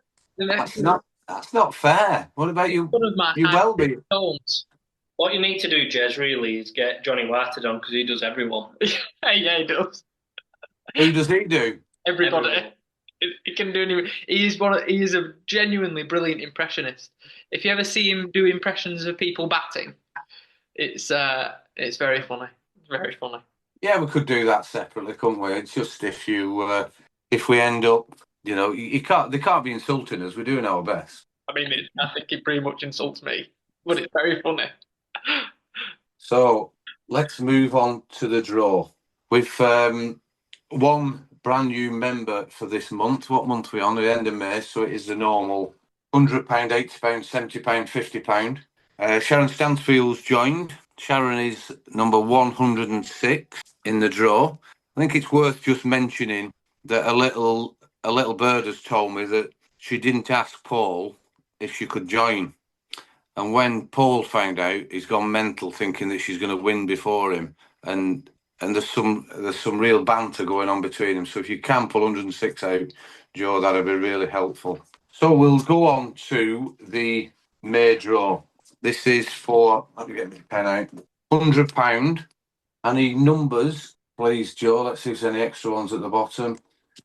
That's not fair. What about you? One of my well-being. tones. What you need to do, Jez, really, is get Johnny Whited on, because he does everyone. Yeah, he does. Who does he do? Everybody. He can do anything. He is a genuinely brilliant impressionist. If you ever see him do impressions of people batting, it's very funny. Very funny. Yeah, we could do that separately, couldn't we? It's just if we end up, they can't be insulting us. We're doing our best. I mean, I think he pretty much insults me, but it's very funny. So let's move on to the draw. We've one brand new member for this month. What month are we on? The end of May, so it is the normal £100, £80, £70, £50. Sharon Stansfield's joined. Sharon is number 106 in the draw. I think it's worth just mentioning that a little bird has told me that she didn't ask Paul if she could join. And when Paul found out, he's gone mental, thinking that she's going to win before him. And there's some real banter going on between them. So if you can pull 106 out, Joe, that'd be really helpful. So we'll go on to the May draw. This is for, let me get my pen out, £100. Any numbers, please, Joe? Let's see if there's any extra ones at the bottom.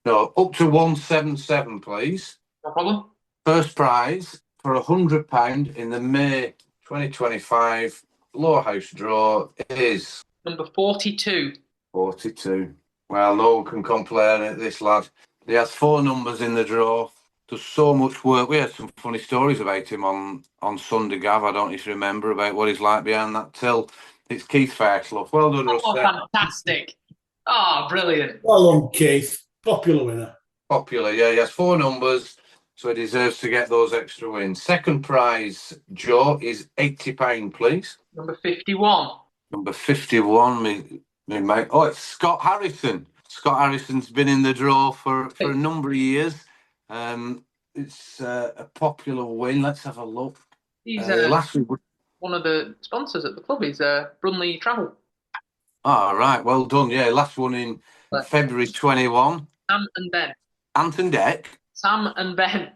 No, up to 177, please. No problem. First prize for £100 in the May 2025 Lowerhouse Draw is Number 42. 42. Well, no one can complain at this lad. He has 4 numbers in the draw. Does so much work. We had some funny stories about him on Sunday, Gav. I don't know if you remember about what he's like behind that till. It's Keith Fairclough. Well done, Russ. Oh, fantastic. Oh, brilliant. Well done, Keith. Popular winner. Popular, yeah. He has 4 numbers, so he deserves to get those extra wins. Second prize, Joe, is £80, please. Number 51. Number 51, me mate. Oh, it's Scott Harrison. Scott Harrison's been in the draw for a number of years. It's a popular win. Let's have a look. He's last week. one of the sponsors at the club. He's Burnley Travel. Oh, right. Well done. Yeah, last one in February 21. Sam and Ben. Anton Deck. Sam and Ben.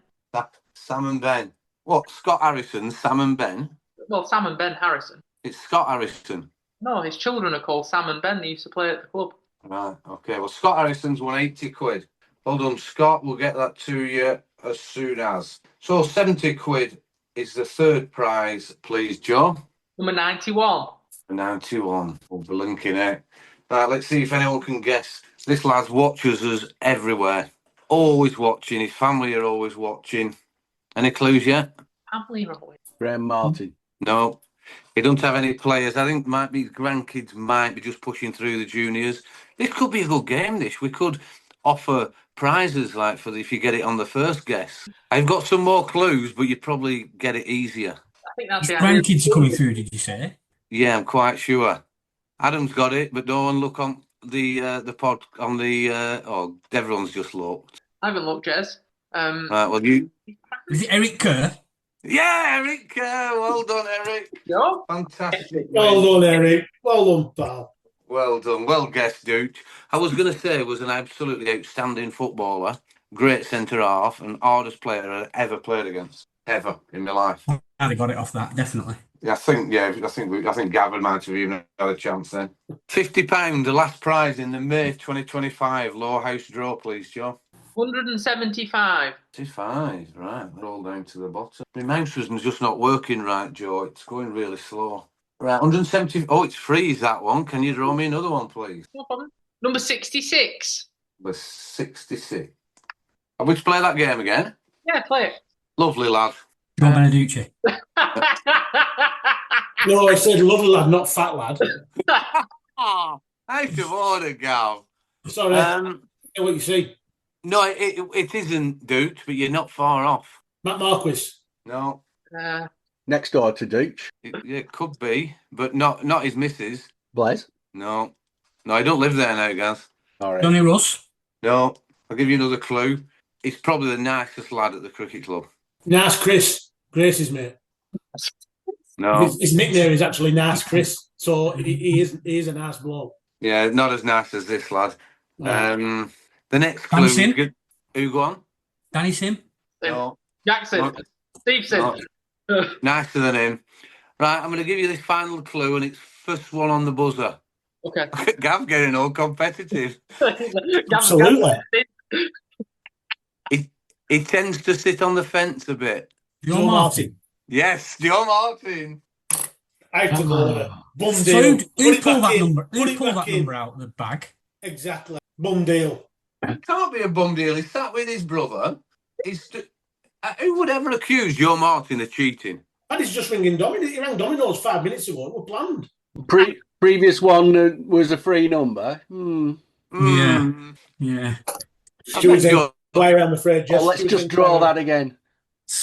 Sam and Ben. What? Scott Harrison, Sam and Ben? Well, Sam and Ben Harrison. It's Scott Harrison. No, his children are called Sam and Ben. They used to play at the club. Right. Okay. Well, Scott Harrison's won £80. Well done, Scott. We'll get that to you as soon as. So £70 is the third prize, please, Joe. Number 91. 91. We'll be linking it. Right, let's see if anyone can guess. This lad watches us everywhere. Always watching. His family are always watching. Any clues yet? Family always. Graham Martin. No. He doesn't have any players. I think might be his grandkids might be just pushing through the juniors. This could be a good game, this. We could offer prizes like for if you get it on the first guess. I've got some more clues, but you'd probably get it easier. I think that's His the idea. grandkids are coming through, did you say? Yeah, I'm quite sure. Adam's got it, but no one look on the pod on the everyone's just looked. I haven't looked, Jez. Right, well you. Is it Eric Kerr? Yeah, Eric. Well done, Eric. Yeah. Fantastic. Well done, Eric. Well done, pal. Well done. Well guessed, Dooch. I was going to say he was an absolutely outstanding footballer, great centre half, and hardest player I've ever played against, ever in my life. I'd have got it off that, definitely. I think Gavin might have even had a chance then. £50, the last prize in the May 2025 Lowerhouse Draw, please, Joe. 175. 55, right. We're all down to the bottom. My mouse was just not working right, Joe. It's going really slow. Right, 170. Oh, it's free, is that one? Can you draw me another one, please? No problem. Number 66. Number 66. Are we to play that game again? Yeah, play it. Lovely, lad. John Beneduce. No, I said lovely lad, not fat lad. Out of order, Gav. Sorry, I know what you see. No, it isn't, Dooch, but you're not far off. Matt Marquis. No. Next door to Dooch. It could be, but not his missus. Blaise. No, I don't live there now, guys. All right. Johnny Russ. No, I'll give you another clue. He's probably the nicest lad at the cricket club. Nice Chris. Grace's mate. No. His nickname is actually Nice Chris, so he is a nice bloke. Yeah, not as nice as this lad. Right. The next Danny clue. Sim? Who go on? Danny Sim. No. Jackson. No. Stevenson. No. Nicer than him. Right, I'm going to give you this final clue, and it's first one on the buzzer. Okay. Gav getting all competitive. Absolutely. He tends to sit on the fence a bit. Joe Martin. Yes, Joe Martin. Out of order. Bum So deal. who pulled that number? Put Who it pulled back that in. number out of the bag? Exactly. Bum deal. It can't be a bum deal. He sat with his brother. Who would ever accuse Joe Martin of cheating? Paddy's just ringing Domino's. He rang Domino's 5 minutes ago. It was planned. Previous one was a free number. Yeah. Stewie's in play, I'm afraid. Well, let's just draw that again.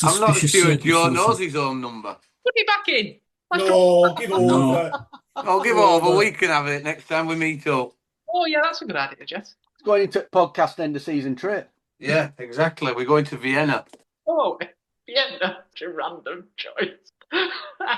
I'm not Suspicious sure Joe knows circumstances. his own number. Put it back in. No, give over. No. I'll give over. We can have it next time we meet up. Oh, yeah, that's a good idea, Jess. It's going into podcast end of season trip. Yeah, exactly. We're going to Vienna. Oh, Vienna. A random choice. I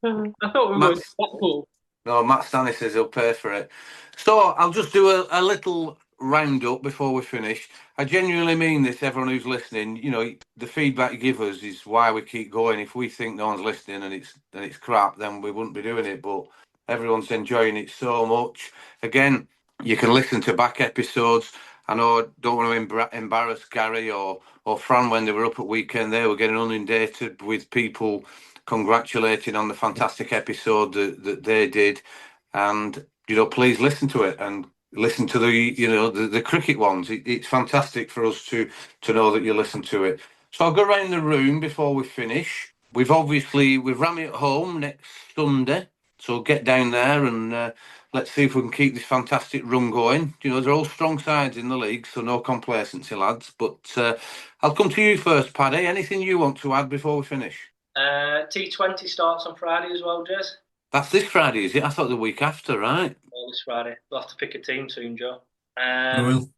thought we were Matt- Blackpool. No, Matt Stanley says he'll pay for it. So I'll just do a little roundup before we finish. I genuinely mean this, everyone who's listening. You know, the feedback you give us is why we keep going. If we think no one's listening and it's crap, then we wouldn't be doing it. But everyone's enjoying it so much. Again, you can listen to back episodes. I know I don't want to embarrass Gary or Fran when they were up at weekend. They were getting inundated with people congratulating on the fantastic episode that they did. And, please listen to it and listen to the cricket ones. It's fantastic for us to know that you listen to it. So I'll go around the room before we finish. We've Rammy at home next Sunday. So get down there and let's see if we can keep this fantastic run going. They're all strong sides in the league, so no complacency, lads. But I'll come to you first, Paddy. Anything you want to add before we finish? T20 starts on Friday as well, Jez. That's this Friday, is it? I thought the week after, right? Well, this Friday. We'll have to pick a team soon, Joe. will.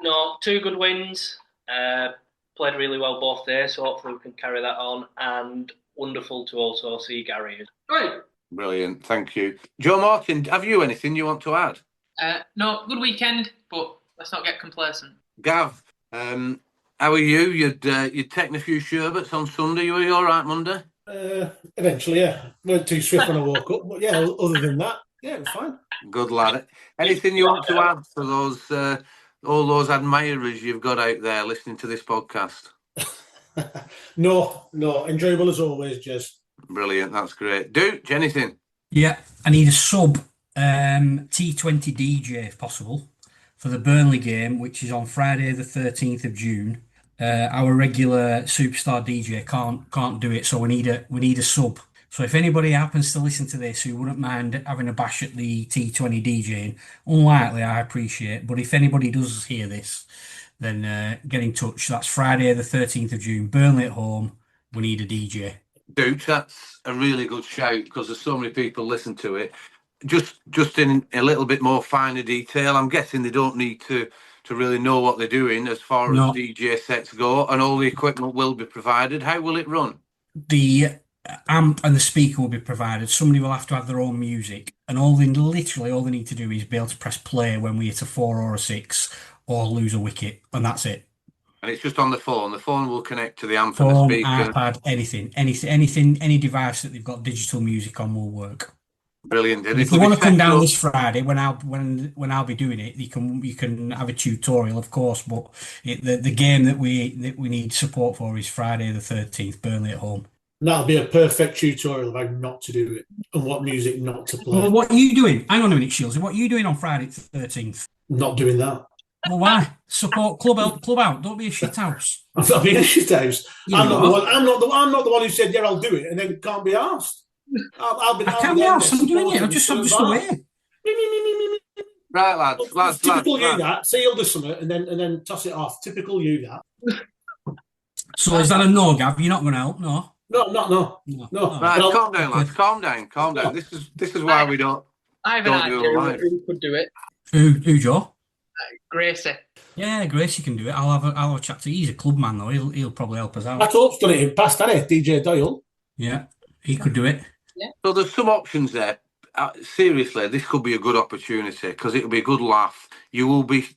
No, 2 good wins. Played really well both days, so hopefully we can carry that on. And wonderful to also see Gary. Great. Brilliant, thank you. Joe Martin, have you anything you want to add? No, good weekend, but let's not get complacent. Gav, how are you? You'd taken a few sherbets on Sunday. Were you all right Monday? Eventually, yeah. Weren't too swift when I woke up, but yeah, other than that, yeah, it was fine. Good lad. Anything you want to add for those all those admirers you've got out there listening to this podcast? No, enjoyable as always, Jez. Brilliant, that's great. Duke, anything? Yeah, I need a sub T20 DJ if possible for the Burnley game, which is on Friday the 13th of June. Our regular superstar DJ can't do it, so we need a sub. So if anybody happens to listen to this who wouldn't mind having a bash at the T20 DJing, unlikely, I appreciate. But if anybody does hear this, then get in touch. That's Friday the 13th of June, Burnley at home. We need a DJ. Dude, that's a really good shout because there's so many people listen to it. Just in a little bit more finer detail, I'm guessing they don't need to really know what they're doing as far as DJ sets go, and all the equipment will be provided. How will it run? The amp and the speaker will be provided. Somebody will have to have their own music, and all they need to do is be able to press play when we hit a 4 or a 6 or lose a wicket, and that's it. And it's just on the phone. The phone will connect to the amp Phone, and the speaker. iPad, anything, any device that they've got digital music on will work. Brilliant. And if you want to come down this Friday when I'll be doing it, you can have a tutorial, of course. But the game that we need support for is Friday the 13th, Burnley at home. That'll be a perfect tutorial of how not to do it and what music not to play. Well, what are you doing? Hang on a minute, Shields. What are you doing on Friday the 13th? Not doing that. Well, why? Support club out. Don't be a shit house. I'm not being a shit house. I'm not the one who said, yeah, I'll do it, and then can't be asked. I can't be asked. I'm doing it. I'm just away. Right, lads. Typical you that. Say you'll do something and then toss it off. Typical you that. So is that a no, Gav? You're not going to help? No. No. Right, calm down, lads. Calm down. This is why we don't. I have an idea who could do it. Who, Joe? Gracie. Yeah, Gracie can do it. I'll have a chat to. He's a club man though. He'll probably help us out. Matt Hope's done it in past, hasn't he? DJ Doyle. Yeah, he could do it. Yeah. So there's some options there. Seriously, this could be a good opportunity because it'll be a good laugh. You will be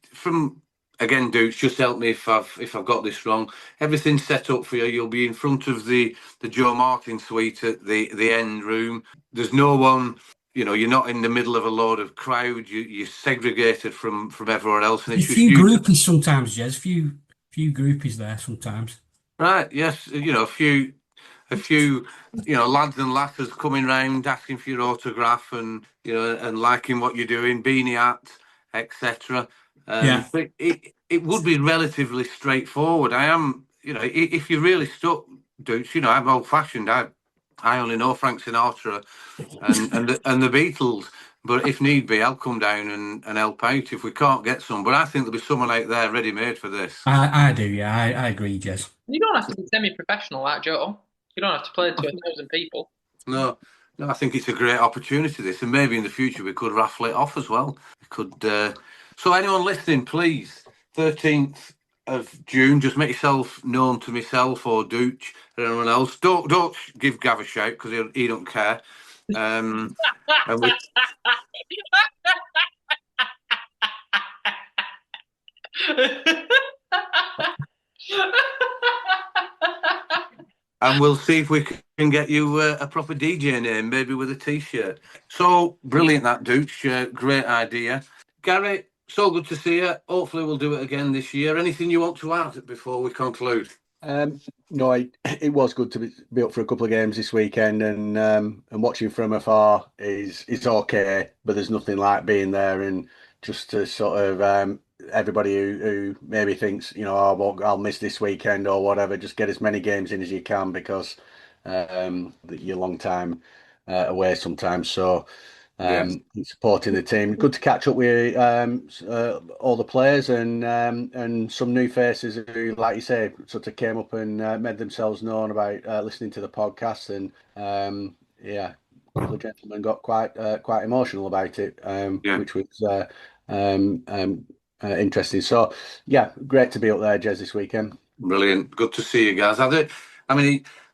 again, Dukes, just help me if I've got this wrong. Everything's set up for you. You'll be in front of the Joe Martin suite at the end room. There's no one. You're not in the middle of a load of crowd. You're segregated from everyone else, and it's a few groupies sometimes, Jez. Few groupies there sometimes. Right? Yes. A few lads and lasses coming round asking for your autograph and and liking what you're doing, beanie hat, etc. But it would be relatively straightforward. I am, if you're really stuck, Dukes, I'm old fashioned. I only know Frank Sinatra and the Beatles, but if need be, I'll come down and help out if we can't get some. But I think there'll be someone out there ready made for this. I do, yeah. I agree, Jez. You don't have to be semi-professional like Joe. You don't have to play to 1,000 people. No, I think it's a great opportunity, this, and maybe in the future we could raffle it off as well. We could. So anyone listening, please, 13th of June, just make yourself known to myself or Dooch or anyone else. Don't give Gav a shout because he don't care. And we'll see if we can get you a proper DJ name, maybe with a T-shirt. So brilliant, that Dooch. Great idea. Gary, So good to see you. Hopefully we'll do it again this year. Anything you want to add before we conclude? No, it was good to be up for a couple of games this weekend, and watching from afar is okay, but there's nothing like being there and just to sort of everybody who maybe thinks, I'll miss this weekend or whatever, just get as many games in as you can because you're a long time away sometimes. So supporting the team. Good to catch up with all the players and some new faces who, like you say, sort of came up and made themselves known about listening to the podcast. And a couple of gentlemen got quite emotional about it, which was interesting. So, great to be up there, Jez, this weekend. Brilliant. Good to see you guys.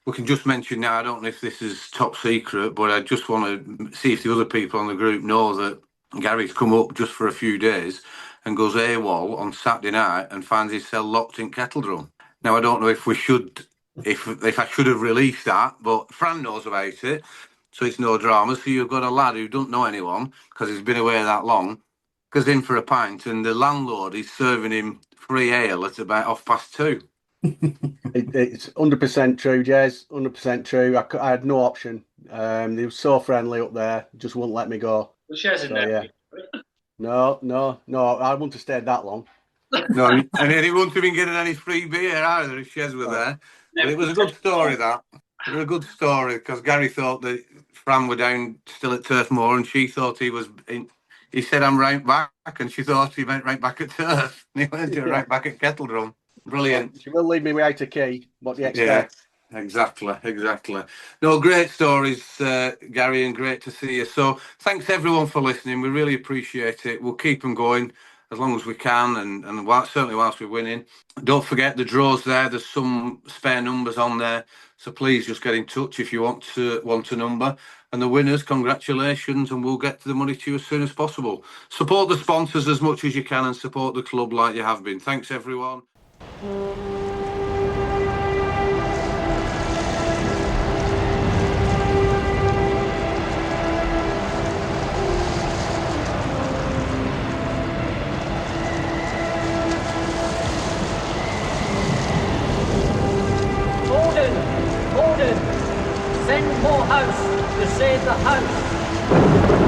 We can just mention now, I don't know if this is top secret, but I just want to see if the other people on the group know that Gary's come up just for a few days and goes AWOL on Saturday night and finds his cell locked in Kettledrum. Now, I don't know if we should, if I should have released that, but Fran knows about it, so it's no drama. So you've got a lad who don't know anyone because he's been away that long, goes in for a pint and the landlord is serving him free ale at about 2:30. It's 100% true, Jez. 100% true. I had no option. They were so friendly up there, just wouldn't let me go. The shares in there. Yeah. No. I wouldn't have stayed that long. No, and he wouldn't have been getting any free beer either if Shez were there. But it was a good story, that. It was a good story because Gary thought that Fran were down still at Turf Moor and she thought he was in. He said, I'm right back, and she thought he went right back at Turf. And he went right back at Kettledrum. Brilliant. She will leave me without a key. What do you expect? Yeah, exactly. No, great stories, Gary, and great to see you. So thanks everyone for listening. We really appreciate it. We'll keep them going as long as we can, and certainly whilst we're winning. Don't forget the draws there. There's some spare numbers on there, so please just get in touch if you want a number. And the winners, congratulations, and we'll get the money to you as soon as possible. Support the sponsors as much as you can and support the club like you have been. Thanks, everyone. Todmorden, send more house to save the house.